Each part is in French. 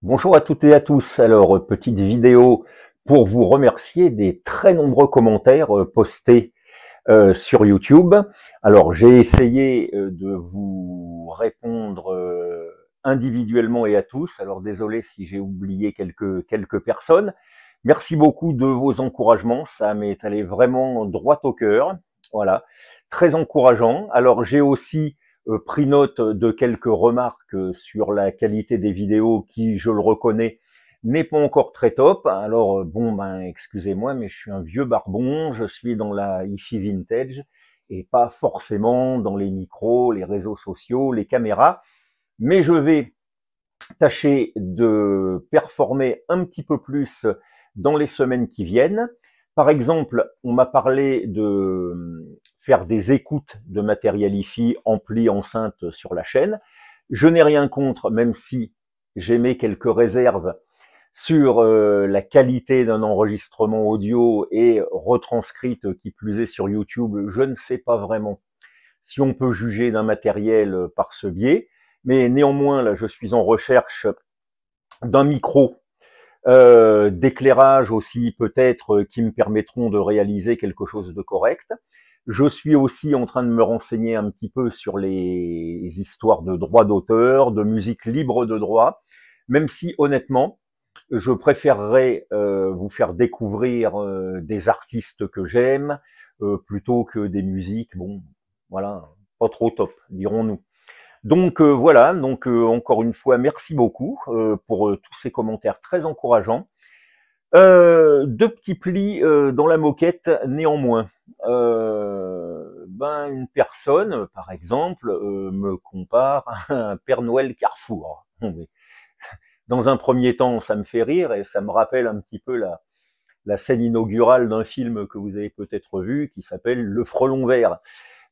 Bonjour à toutes et à tous. Alors, petite vidéo pour vous remercier des très nombreux commentaires postés sur YouTube. Alors, j'ai essayé de vous répondre individuellement et à tous. Alors, désolé si j'ai oublié quelques personnes. Merci beaucoup de vos encouragements. Ça m'est allé vraiment droit au cœur. Voilà, très encourageant. Alors, j'ai aussi pris note de quelques remarques sur la qualité des vidéos qui, je le reconnais, n'est pas encore très top. Alors, bon, ben, excusez-moi, mais je suis un vieux barbon, je suis dans la hi-fi vintage et pas forcément dans les micros, les réseaux sociaux, les caméras. Mais je vais tâcher de performer un petit peu plus dans les semaines qui viennent. Par exemple, on m'a parlé de faire des écoutes de matériel hi-fi ampli enceinte sur la chaîne. Je n'ai rien contre, même si j'émets quelques réserves sur la qualité d'un enregistrement audio et retranscrite qui plus est sur YouTube. Je ne sais pas vraiment si on peut juger d'un matériel par ce biais, mais néanmoins, là, je suis en recherche d'un micro, d'éclairage aussi peut-être qui me permettront de réaliser quelque chose de correct. Je suis aussi en train de me renseigner un petit peu sur les histoires de droits d'auteur, de musique libre de droit, même si honnêtement, je préférerais vous faire découvrir des artistes que j'aime plutôt que des musiques, bon, voilà, pas trop top, dirons-nous. Donc voilà, donc encore une fois, merci beaucoup pour tous ces commentaires très encourageants. Deux petits plis dans la moquette néanmoins. Ben une personne, par exemple, me compare à un Père Noël Carrefour. Dans un premier temps, ça me fait rire et ça me rappelle un petit peu la scène inaugurale d'un film que vous avez peut-être vu qui s'appelle Le Frelon Vert,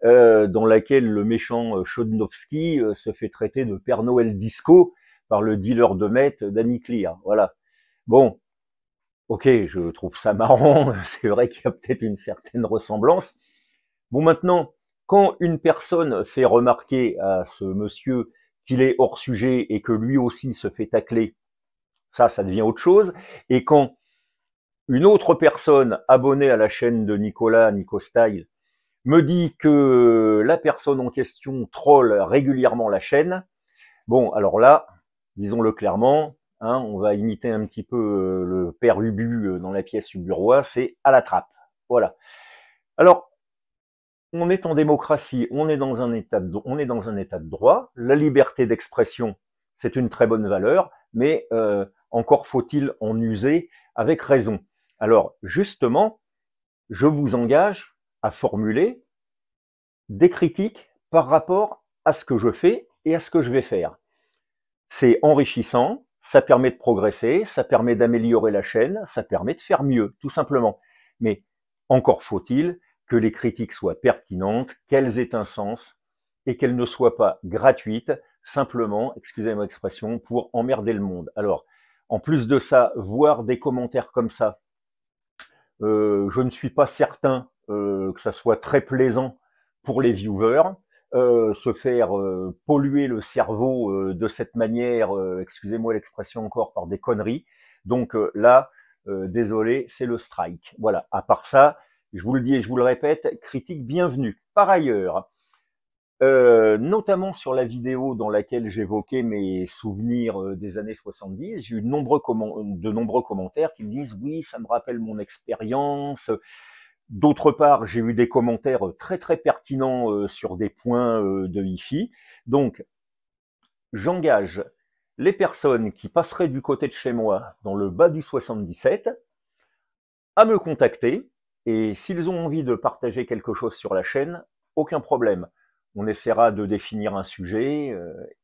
dans laquelle le méchant Chodnowski se fait traiter de Père Noël disco par le dealer de meth Danny Clear. Voilà. Bon, ok, je trouve ça marrant, c'est vrai qu'il y a peut-être une certaine ressemblance. Bon, maintenant, quand une personne fait remarquer à ce monsieur qu'il est hors sujet et que lui aussi se fait tacler, ça devient autre chose. Et quand une autre personne abonnée à la chaîne de Nicolas, Nico Style, me dit que la personne en question troll régulièrement la chaîne, bon, alors là, disons-le clairement, hein, on va imiter un petit peu le père Ubu dans la pièce Uburois, c'est à la trappe. Voilà. Alors, on est en démocratie, on est dans un état de droit. La liberté d'expression, c'est une très bonne valeur, mais encore faut-il en user avec raison. Alors, justement, je vous engage à formuler des critiques par rapport à ce que je fais et à ce que je vais faire. C'est enrichissant, ça permet de progresser, ça permet d'améliorer la chaîne, ça permet de faire mieux, tout simplement. Mais encore faut-il que les critiques soient pertinentes, qu'elles aient un sens et qu'elles ne soient pas gratuites, simplement, excusez-moi l'expression, pour emmerder le monde. Alors, en plus de ça, voir des commentaires comme ça, je ne suis pas certain que ça soit très plaisant pour les viewers. Se faire polluer le cerveau de cette manière, excusez-moi l'expression encore, par des conneries. Donc là, désolé, c'est le strike. Voilà. À part ça, je vous le dis et je vous le répète, critique bienvenue. Par ailleurs, notamment sur la vidéo dans laquelle j'évoquais mes souvenirs des années 70, j'ai eu de nombreux commentaires qui me disent oui, ça me rappelle mon expérience. D'autre part, j'ai eu des commentaires très très pertinents sur des points de hi-fi. Donc, j'engage les personnes qui passeraient du côté de chez moi dans le bas du 77 à me contacter. Et s'ils ont envie de partager quelque chose sur la chaîne, aucun problème. On essaiera de définir un sujet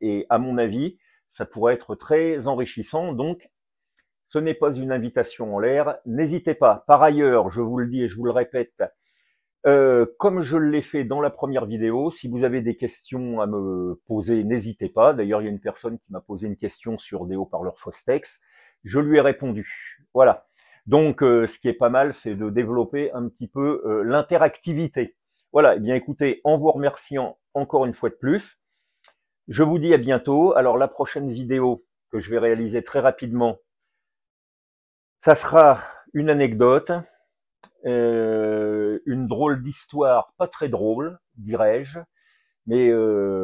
et à mon avis, ça pourrait être très enrichissant. Donc, ce n'est pas une invitation en l'air. N'hésitez pas. Par ailleurs, je vous le dis et je vous le répète, comme je l'ai fait dans la première vidéo, si vous avez des questions à me poser, n'hésitez pas. D'ailleurs, il y a une personne qui m'a posé une question sur des haut-parleurs Fostex. Je lui ai répondu. Voilà. Donc, ce qui est pas mal, c'est de développer un petit peu l'interactivité. Voilà. Eh bien, écoutez, en vous remerciant encore une fois de plus, je vous dis à bientôt. Alors, la prochaine vidéo, que je vais réaliser très rapidement. Ça sera une anecdote, une drôle d'histoire, pas très drôle, dirais-je, mais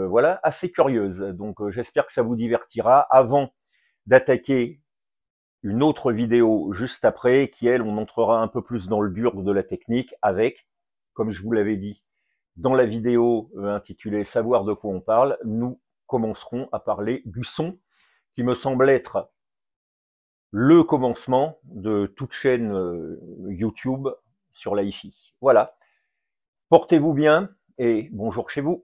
voilà, assez curieuse. Donc j'espère que ça vous divertira avant d'attaquer une autre vidéo juste après, qui elle, on entrera un peu plus dans le dur de la technique avec, comme je vous l'avais dit, dans la vidéo intitulée Savoir de quoi on parle, nous commencerons à parler du son, qui me semble être le commencement de toute chaîne YouTube sur l'IFI. Voilà. Portez-vous bien et bonjour chez vous.